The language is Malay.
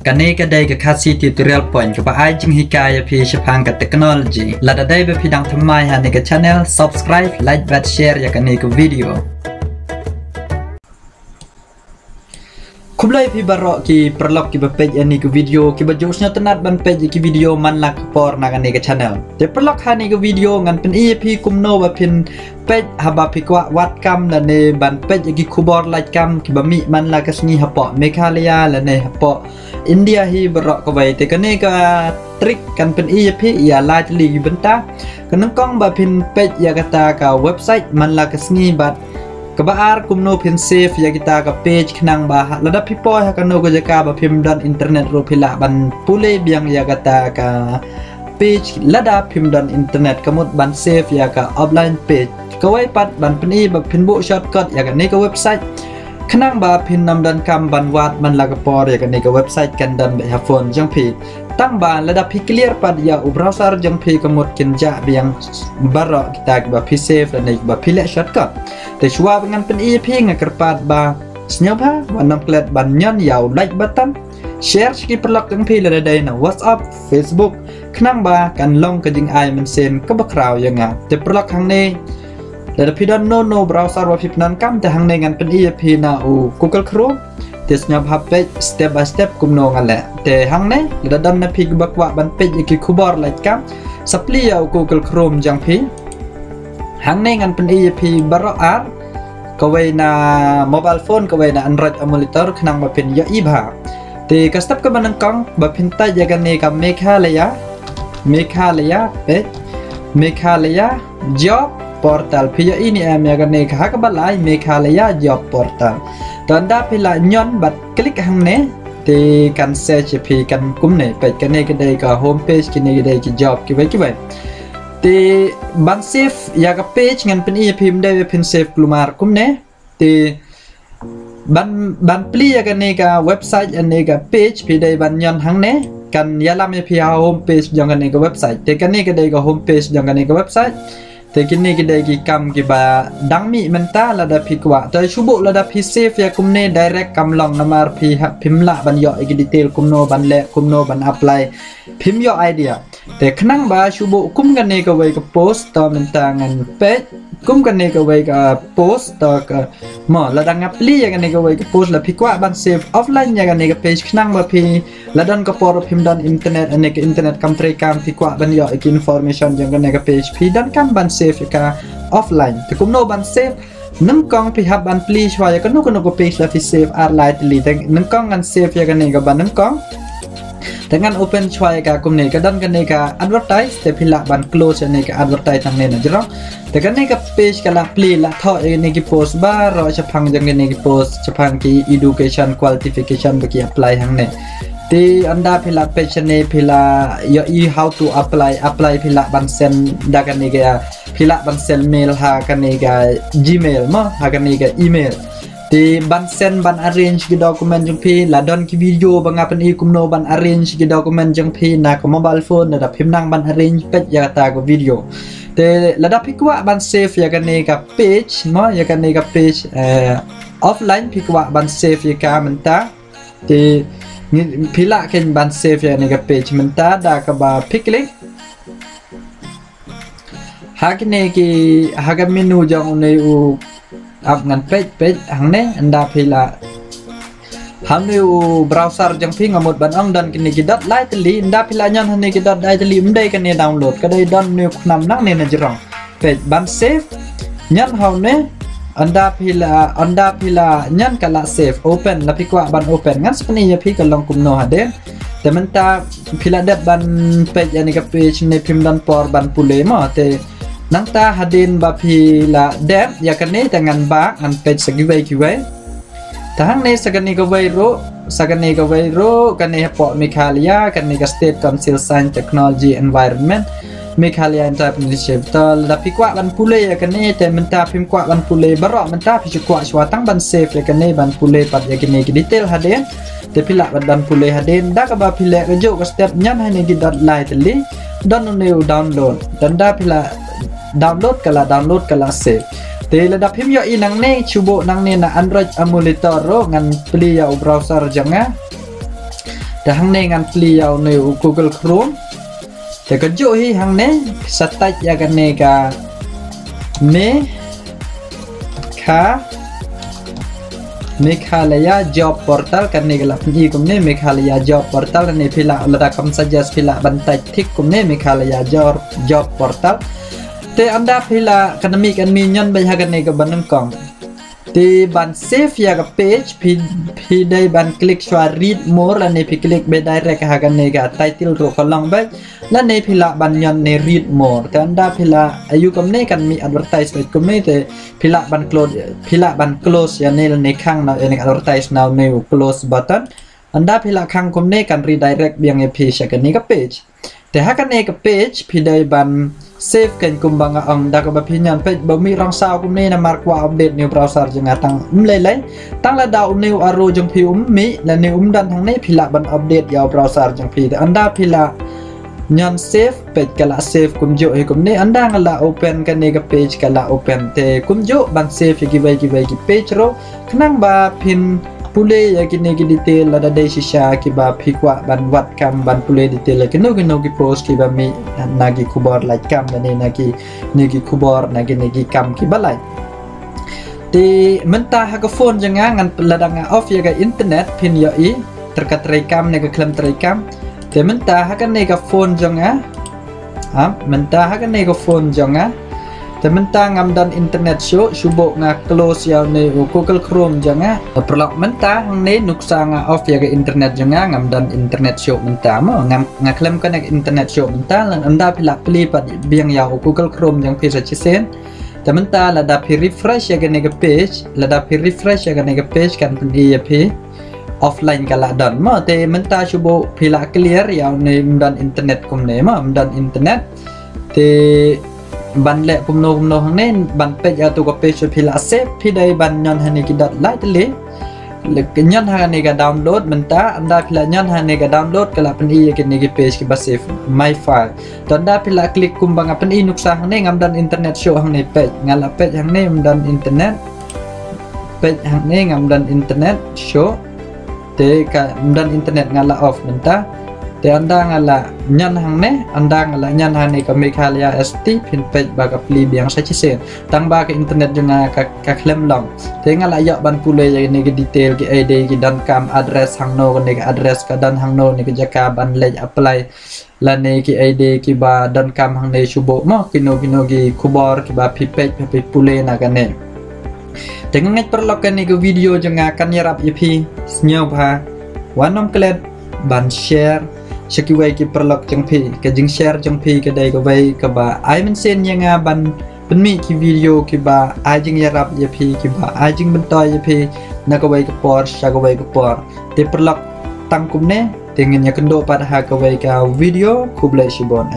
กันนี้ก็ได้กับคาซีติวตอเรียลปอยน์กับไอจึงฮิกายพีชพังกับเทคโนโลยีและได้ไปพิดังทำไมฮะในกับ channel subscribe like และ share อย่างกันนี้กับวิดีโอคุบเลยพี่บารอกีประลอกกีบเพจอันนี้กับวิดีโอกีบจุดสนทนาบันเพจกีวิดีโอมันลักปอร์นักอันนี้กับ channel แต่ประลอกฮานี้กับวิดีโองั้นเป็นEPคุมโนแบบเป็นเพจฮับพิกว่าวัดกรรมและในบันเพจกีคูบอร์ไลท์กรรมกีบมีมันลักสนีฮับปอเมฆาลยาและในฮับปออินเดียฮีบารอกไว้แต่กันนี้ก็ทริคกันเป็นEPอย่าลายจะลีบันตากันน้องกล้องแบบเป็นเพจยากตากับเว็บไซต์มันลักสนีบัดkebaar kumno pin safe ya kita ke page kenang bah lada pipoy hakano ko jaka ba phim dan internet ro phila ban pule biang ya kata ka page lada phim dan internet kamut ban safe ya ka offline page kawai pat ban pini ba pin bu shortcut ya ka ni ka website kenang ba pin nam dan kam ban wat man la ka por ya ka ni ka website kan dan ba phone jang phi tăng ba lada pi clear pad ya u browser jang phi kamut kinja biang baro kita ba pi safe dan ni ba pi le shortcutแต่ชัวร์งานเป็นEPงานกระปาดบาสเนียบะวันน้ำเกล็ดบันยันยาวไลค์บัตตันแชร์สกิปลักทั้งพี่เลยได้นะ WhatsApp Facebook ขนังบากันลงกันยิงไอมันเซนก็บักคราวยังไงแต่ปลักครั้งนี้แล้วพี่ดอนโนเบราว์เซอร์ว่าพี่นันกัมแต่ครั้งนี้งานเป็น EP นะอู Google Chrome แต่สเนียบะเพจ step by step กุมโนกันแหละแต่ครั้งนี้แล้วดอนนะพี่ก็บักว่าบันเพจยี่คูบอร์ไลค์กัมสับเลี้ยว Google Chrome จังพี่ครั้งนี้งานเป็น EP บารออาร์ก็ไว้ใน mobile phone ก็ไว้ใน Android emulator ขนังมาเป็นยาอีบาแต่ก็สตับก็มันกองแบบพินต้ยากันนี้กับเมฆาลยาเป็ดเมฆาลยา job portal พี่ยาอีนี่ยากันนี้ก็ฮักบัลไลเมฆาลยา job portal ตอนด้าพี่ละย้อนบัดคลิกหังนี้แต่การเซิร์ชพี่กันกุ้มเนี่ยเป็ดกันนี้ก็ได้ก็ home page กันนี้ก็ได้ก็ job กี่ไว้แต่บันเซฟอยากกับเพจงั้นเป็นEPมได้เป็นเซฟกลุ่มอาร์คุมเนี่ยแต่บันพลีอยากกันเนี่ยกับเว็บไซต์อันนี้กับเพจพี่ได้บันยันหังเนี่ยกันยาลามพี่เอาโฮมเพจยังกันเนี่ยกับเว็บไซต์แต่กันเนี่ยก็ได้กับโฮมเพจยังกันเนี่ยกับเว็บไซต์แต่กันเนี่ยก็ได้กี่คำกี่บาดังมีมันตาระดับพี่กว่าแต่ชุบุระดับพี่เซฟอยากคุมเนี่ย direct คำลองนำมาพี่พิมพ์ละบันย่ออีกดีเทลคุมโนบันเละคุมโนบัน apply พิมพ์ย่อไอเดียแต่ขนังบาชุบุคุ้มกันเนี่ยก็ไว้กับโพสต์ต่อมันต่างกันเพจคุ้มกันเนี่ยก็ไว้กับโพสต์ต่อกับหมอระดับงับลี่อย่างกันเนี่ยก็ไว้กับโพสต์แล้วพี่กว่าบันเซฟออฟไลน์อย่างกันเนี่ยกับเพจขนังบาพี่ระดับก็พอเราพิมพ์ดันอินเทอร์เน็ตอันนี้ก็อินเทอร์เน็ตคำเตรียมพี่กว่าบันย่ออีกอินฟอร์เมชันอย่างกันเนี่ยกับเพจพี่ดันคำบันเซฟกับออฟไลน์แต่คุ้มโนบันเซฟนึ่งกองพี่ฮับบันพลีช่วยก็นุกเพจแล้วพี่เซฟอาร์ไลน์ตีแต่นึ่งกองกันเซฟอย่างกันเนี่ยกับบันนึ่งกองแต่งาน open ช่วยกับกลุ่มนี้ก็ดันกันเนี่ยกับ advertise แต่พี่ละบัน close เนี่ยกับ advertise ทางนี้นะจ๊ะแต่กันเนี่ยกับ page กับละ play ละท่อเองเนี่ยกับ post บ้ารอจะพังจังกันเนี่ยกับ post จะพังกี่ education qualification บางที apply ทางนี้ที่อันดาพี่ละ page เนี่ยพี่ละยอ how to apply พี่ละบันเซนดักกันเนี่ยกับพี่ละบันเซน mail หากันเนี่ยกับ gmail มั้งหากันเนี่ยกับ email di ban send ban arrange ke dokumen jeng pi ladon ke video bang apan i kumno ban arrange ke dokumen jeng pi na ke mobile phone da phim nang ban arrange page ya ta ke video te lada pi kwa ban save ya kan ne ka page mo ya kan ne ka page offline pi kwa ban save ya ka menta te pi la ken ban save ya ne ka page menta da ka ba pi click hakne ki haga menu jang ne u ap ngan page hang ne anda phila hanu browser jang phi ngamut ban ong dan kini ki dot lai teli anda phila nyan hane ki dot lai teli mdai kan ne download ka dai don ne nam nak ne na jirong page ban save nyan haw ne anda phila nyan kala save open la phi kwa ban open ngan spani ya phi ka long kum no hade te menta phila dat ban page ani ka page ne phim dan por ban pule ma te nang ta hadin ba phi la dep ya kan ne tangan ba ngan page sagiwai kiwai tahang ne sagani ka wai ro kan ne po Meghalaya kan ne ka state council science technology environment Meghalaya entrepreneurship tal la phi kwa ban pule ya kan ne te menta phim kwa ban pule baro menta phi kwa chwa tang ban safe ya kan ne ban pule pat ya kan ne ki detail hadin te phi la ban pule hadin da ka ba phi le ka jo ka step nyan ha ne ki dot lai tli don ne download dan da phi la download kala save te la da phim yo i nang ne chubo nang ne na Android emulator ro ngan pli ya browser janga dah hang ne ngan pli yau ne Google Chrome te ka jo hi hang ne sataj ya kan ne ka Meghalaya Job Portal kan ne galap ni kum ne Meghalaya Job Portal ne pila lada kam suggest pila bantai tik kum ne Meghalaya Job Portal te anda pila kan mi kan minyon bai hagan ne ka banang kong ti ban save ya ka page pi dai ban klik shwa read more la ne pi klik be direct hagan ne ka title ro kolong bai la ne pila ban nyon ne read more te anda pila ayu kum ne kan mi advertisement kum ne te pila ban close ya ne ne khang na ne advertise now ne close button anda pila khang kum ne kan redirect biang e page kan ne ka page te hakan ne ka page pi dai ban save kan kumbang ang da ka ba pinyan page ba mi rang sao kum ne na mark wa update new browser jeng atang lai tang la da new aro jeng pi mi la ne dan thang ne pila ban update ya browser jeng pi anda pila nyan save page kala save kum jo he kum ne anda ngala open kan ne ka page kala open te kum jo ban save ki bai ki page ro knang ba pin pule ya kini ki detail la da dai shisha ki ba phikwa ban wat kam ban pule detail ki no ki post ki ba mi nagi khubor like kam ne nagi khubor nagi kam ki balai te menta ha ka phone janga ngan ladanga off ya ka internet pin ya i terkat rekam ne ka klem rekam te menta ha kan ne ka phone janga menta ha kan ne ka phone janga te menta ngam dan internet show subo nga close ya ne Google Chrome janga perlok menta hang ne nuksa nga off ya ka internet janga ngam dan internet show menta mo ngam ngaklem kan internet show menta lan anda pila pli pat biang ya Google Chrome jang pisa chisen te menta la da pi refresh ya ka ne page la da pi refresh ya ka ne page kan pi ya pi offline kala dan mo te menta subo pila clear ya ne dan internet kum ne mo dan internet te ban le kumno hang ne ban page atu ko page pila save pi dai ban nyon hane ki dot light le nyon hane ka download menta anda pila nyon hane ka download kala pen i ki ne ki page ki ba save my file to anda pila klik kumbang pen i nuksa hang ne ngam dan internet show hang ne page ngala page hang ne dan internet page hang ne ngam dan internet show te ka dan internet ngala off menta te anda ngala nyan hang ne anda ngala nyan hane ka Meghalaya ST pin page baga pli biang sa chisen tang ba ka internet janga ka klem long te ngala ya ban pule ya ne detail ki id ki dan kam address hang no ne ka address ka dan hang no ne ka jaka ban le apply la ne ki id ki ba dan kam hang ne subo mo kino ki kubor ki ba pi page pi pule na ka ne te ngai perlok kan ne video janga kan yarap ipi snyo ba wanom klet ban share Shakiway ki perlok jeng pi ke jeng share jeng pi ke dai ke wai ke ba ai men sen yang ban penmi ki video ki ba ai jeng yarap ya pi ki ba ai jeng bentoy ya pi na ke wai ke por shakawai ke por te perlok tangkum ne dengan ya kendo pada ha ke wai ka video kublai shibon